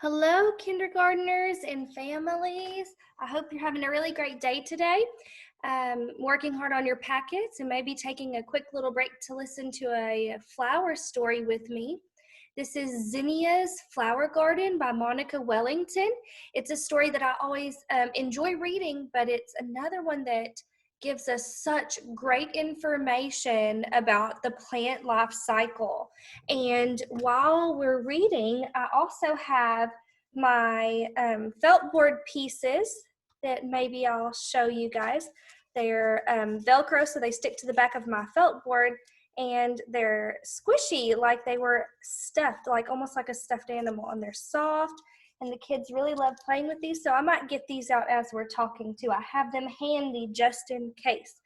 Hello, kindergartners and families. I hope you're having a really great day today. Working hard on your packets and maybe taking a quick little break to listen to a flower story with me. This is Zinnia's Flower Garden by Monica Wellington. It's a story that I always enjoy reading, but it's another one that gives us such great information about the plant life cycle. And while we're reading, I also have my felt board pieces that maybe I'll show you guys. They're Velcro, so they stick to the back of my felt board, and they're squishy, like they were stuffed, like almost like a stuffed animal, and they're soft, and the kids really love playing with these, so I might get these out as we're talking too. I have them handy just in case,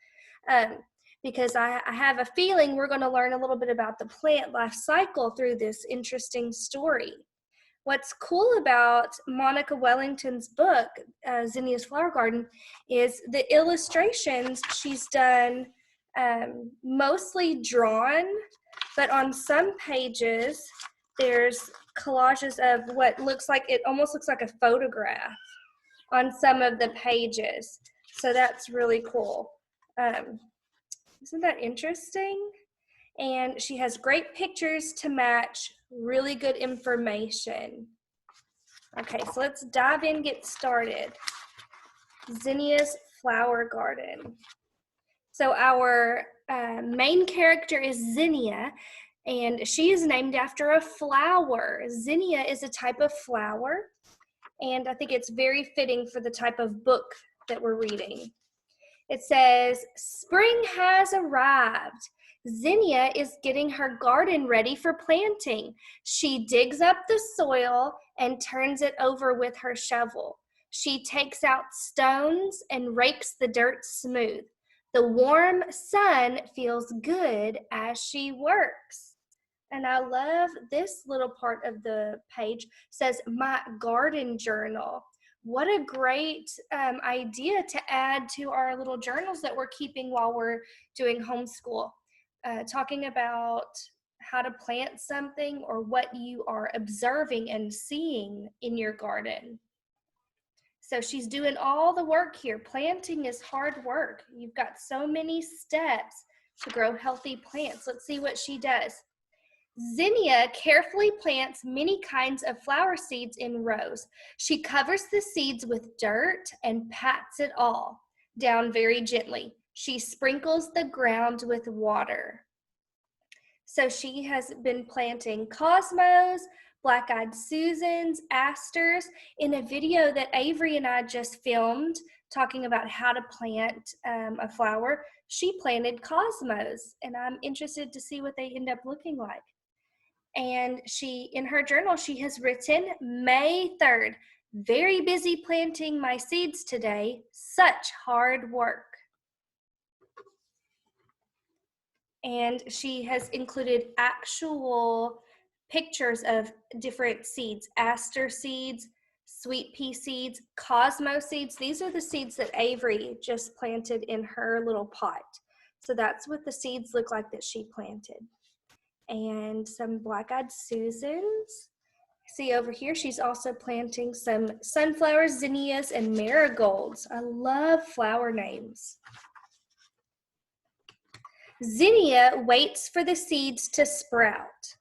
because I have a feeling we're going to learn a little bit about the plant life cycle through this interesting story. What's cool about Monica Wellington's book, Zinnia's Flower Garden, is the illustrations she's done mostly drawn, but on some pages there's collages of what looks like, it almost looks like a photograph on some of the pages. So that's really cool. Isn't that interesting? And she has great pictures to match really good information. Okay, so let's dive in, get started. Zinnia's Flower Garden. So our main character is Zinnia, and she is named after a flower. Zinnia is a type of flower, and I think it's very fitting for the type of book that we're reading. It says, "Spring has arrived. Zinnia is getting her garden ready for planting. She digs up the soil and turns it over with her shovel. She takes out stones and rakes the dirt smooth. The warm sun feels good as she works." And I love this little part of the page. It says, "My garden journal." What a great idea to add to our little journals that we're keeping while we're doing homeschool. Talking about how to plant something or what you are observing and seeing in your garden. So she's doing all the work here. Planting is hard work. You've got so many steps to grow healthy plants. Let's see what she does. Zinnia carefully plants many kinds of flower seeds in rows. She covers the seeds with dirt and pats it all down very gently. She sprinkles the ground with water. So she has been planting cosmos, black-eyed Susans, asters. In a video that Avery and I just filmed talking about how to plant a flower, she planted cosmos, and I'm interested to see what they end up looking like. And she, in her journal, she has written, "May 3rd, very busy planting my seeds today, such hard work." And she has included actual pictures of different seeds, aster seeds, sweet pea seeds, cosmo seeds. These are the seeds that Avery just planted in her little pot. So that's what the seeds look like that she planted. And some black-eyed Susans. See over here, she's also planting some sunflowers, zinnias, and marigolds. I love flower names. Zinnia waits for the seeds to sprout.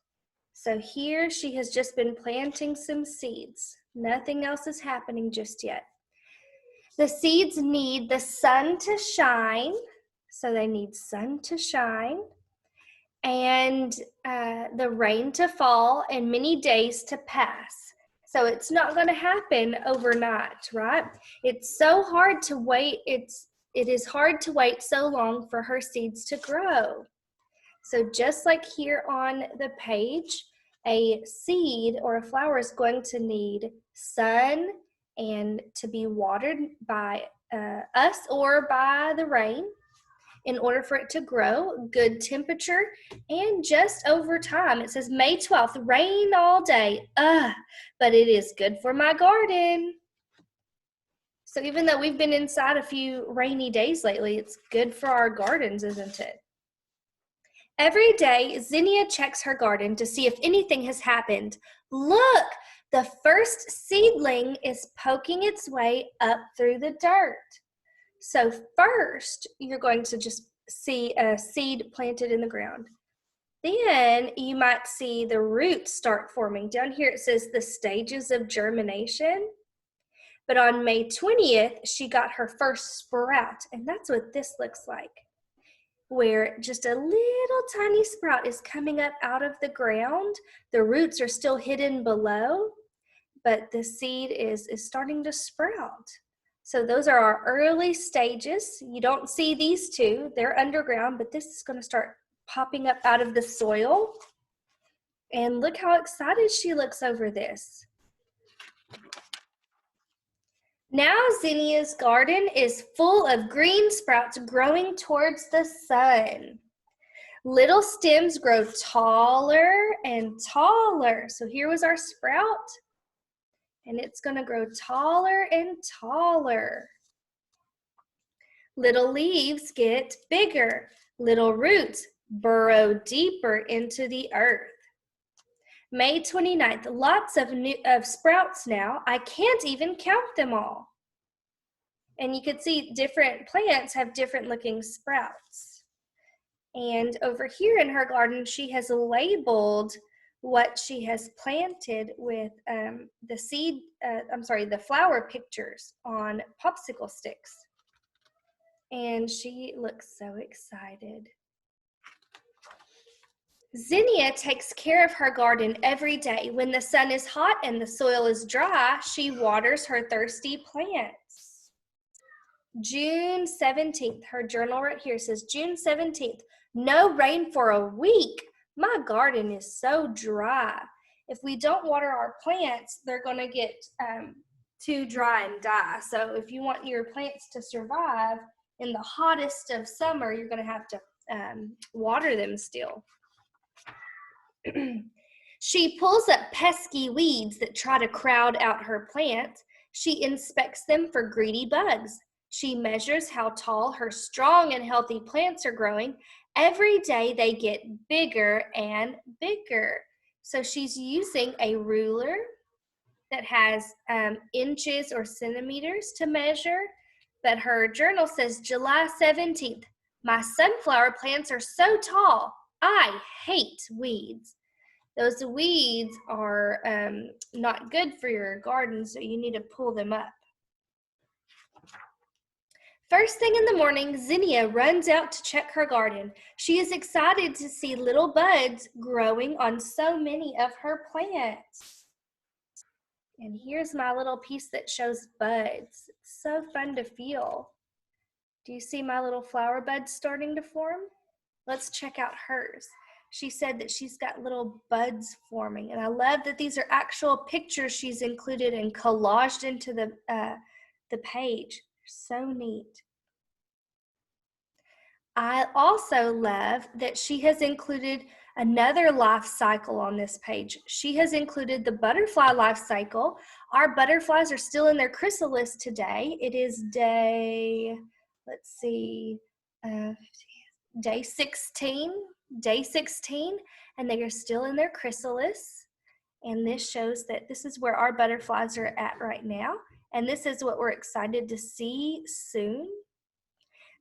So here she has just been planting some seeds. Nothing else is happening just yet. The seeds need the sun to shine, so they need sun to shine, and the rain to fall, and many days to pass. So it's not going to happen overnight, right? It's so hard to wait. It is hard to wait so long for her seeds to grow. So just like here on the page, a seed or a flower is going to need sun and to be watered by us or by the rain in order for it to grow, good temperature, and just over time. It says May 12th, rain all day. But it is good for my garden. So even though we've been inside a few rainy days lately, it's good for our gardens, isn't it? Every day, Zinnia checks her garden to see if anything has happened. Look, the first first seedling is poking its way up through the dirt. So first, you're going to just see a seed planted in the ground. Then you might see the roots start forming. Down here it says the stages of germination. But on May 20th, she got her first sprout, and that's what this looks like, where just a little tiny sprout is coming up out of the ground. The roots are still hidden below, but the seed is starting to sprout. So those are our early stages. You don't see these two, they're underground, but this is going to start popping up out of the soil. And look how excited she looks over this. Now Zinnia's garden is full of green sprouts growing towards the sun. Little stems grow taller and taller. So here was our sprout, and it's going to grow taller and taller. Little leaves get bigger. Little roots burrow deeper into the earth. May 29th, lots of sprouts now. I can't even count them all. And you can see different plants have different looking sprouts. And over here in her garden, she has labeled what she has planted with the flower pictures on popsicle sticks. And she looks so excited. Zinnia takes care of her garden every day. When the sun is hot and the soil is dry, she waters her thirsty plants. June 17th, her journal right here says, June 17th, no rain for a week. My garden is so dry. If we don't water our plants, they're going to get too dry and die. So if you want your plants to survive in the hottest of summer, you're going to have to water them still. She pulls up pesky weeds that try to crowd out her plants. She inspects them for greedy bugs. She measures how tall her strong and healthy plants are growing. Every day they get bigger and bigger. So she's using a ruler that has inches or centimeters to measure. But her journal says July 17th, my sunflower plants are so tall. I hate weeds. Those weeds are not good for your garden, so you need to pull them up. First thing in the morning, Zinnia runs out to check her garden. She is excited to see little buds growing on so many of her plants. And here's my little piece that shows buds. It's so fun to feel. Do you see my little flower buds starting to form? Let's check out hers. She said that she's got little buds forming, and I love that these are actual pictures she's included and collaged into the page. So neat. I also love that she has included another life cycle on this page. She has included the butterfly life cycle. Our butterflies are still in their chrysalis today. It is day 16, and they are still in their chrysalis. And this shows that this is where our butterflies are at right now. And this is what we're excited to see soon.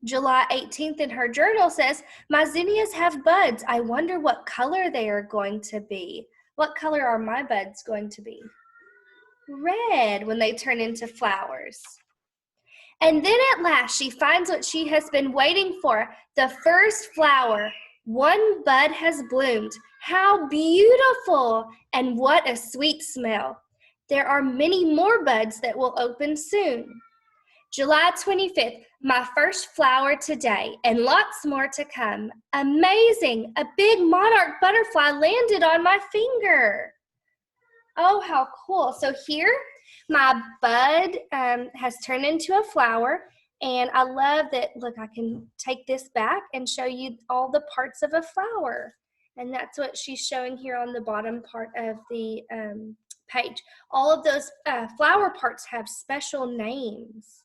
July 18th in her journal says, my zinnias have buds. I wonder what color they are going to be. What color are my buds going to be? Red when they turn into flowers. And then at last she finds what she has been waiting for, the first flower. One bud has bloomed. How beautiful, and what a sweet smell. There are many more buds that will open soon. July 25th, my first flower today, and lots more to come. Amazing, a big monarch butterfly landed on my finger. Oh, how cool. So here, my bud has turned into a flower, and I love that, look, I can take this back and show you all the parts of a flower. And that's what she's showing here on the bottom part of the page. All of those flower parts have special names.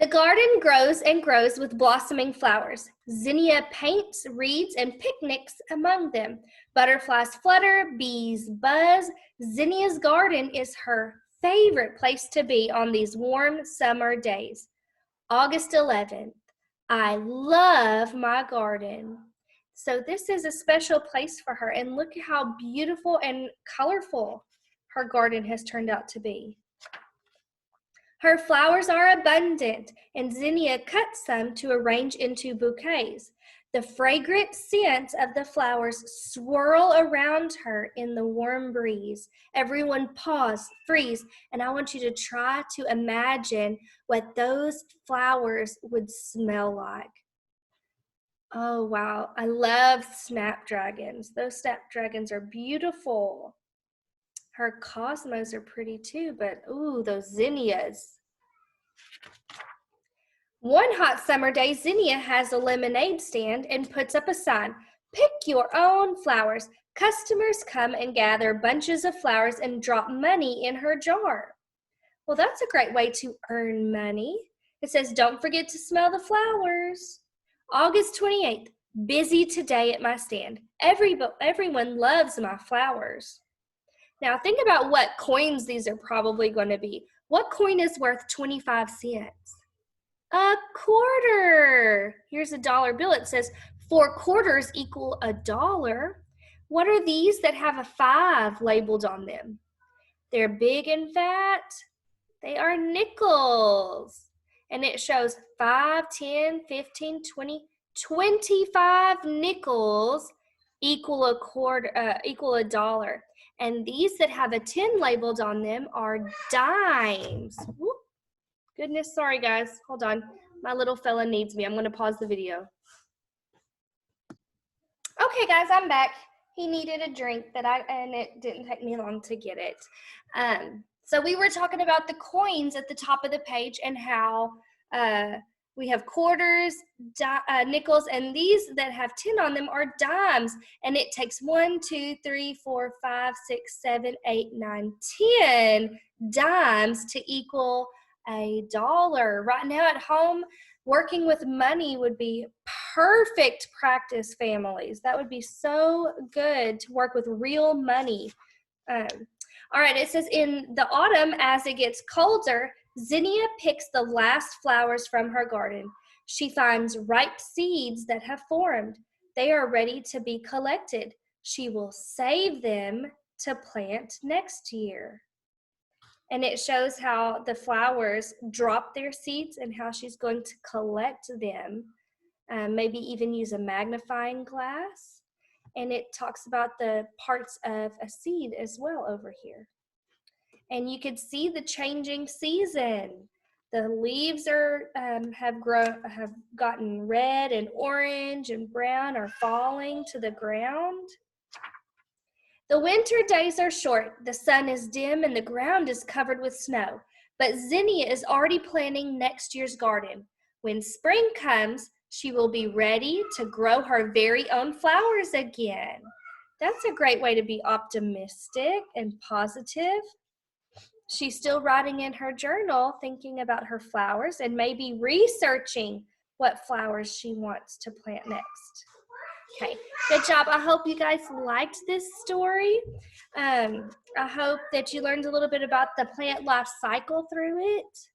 The garden grows and grows with blossoming flowers. Zinnia paints, reads, and picnics among them. Butterflies flutter, bees buzz. Zinnia's garden is her favorite place to be on these warm summer days. August 11th, I love my garden. So this is a special place for her, and look at how beautiful and colorful her garden has turned out to be. Her flowers are abundant, and Zinnia cuts some to arrange into bouquets. The fragrant scents of the flowers swirl around her in the warm breeze. Everyone pause, freeze, and I want you to try to imagine what those flowers would smell like. Oh, wow. I love snapdragons. Those snapdragons are beautiful. Her cosmos are pretty too, but ooh, those zinnias. One hot summer day, Zinnia has a lemonade stand and puts up a sign, "Pick your own flowers." Customers come and gather bunches of flowers and drop money in her jar. Well, that's a great way to earn money. It says, "Don't forget to smell the flowers." August 28th, busy today at my stand. Everyone loves my flowers. Now think about what coins these are probably going to be. What coin is worth 25 cents? A quarter. Here's a dollar bill. It says 4 quarters equal $1. What are these that have a 5 labeled on them? They're big and fat. They are nickels. And it shows 5, 10, 15, 20, 25 nickels equal a dollar. And these that have a 10 labeled on them are dimes. Whoop. Goodness, sorry guys, hold on. My little fella needs me. I'm gonna pause the video. Okay guys, I'm back. He needed a drink and it didn't take me long to get it. So we were talking about the coins at the top of the page and how we have quarters, nickels, and these that have 10 on them are dimes. And it takes 1, 2, 3, 4, 5, 6, 7, 8, 9, 10 dimes to equal $1. Right now at home, working with money would be perfect practice, families. That would be so good to work with real money. All right, it says in the autumn, as it gets colder, Zinnia picks the last flowers from her garden. She finds ripe seeds that have formed. They are ready to be collected. She will save them to plant next year. And it shows how the flowers drop their seeds and how she's going to collect them. Maybe even use a magnifying glass. And it talks about the parts of a seed as well over here. And you could see the changing season. The leaves have gotten red and orange and brown, are falling to the ground. The winter days are short, the sun is dim, and the ground is covered with snow. But Zinnia is already planning next year's garden. When spring comes, she will be ready to grow her very own flowers again. That's a great way to be optimistic and positive. She's still writing in her journal, thinking about her flowers and maybe researching what flowers she wants to plant next. Okay, good job. I hope you guys liked this story. I hope that you learned a little bit about the plant life cycle through it.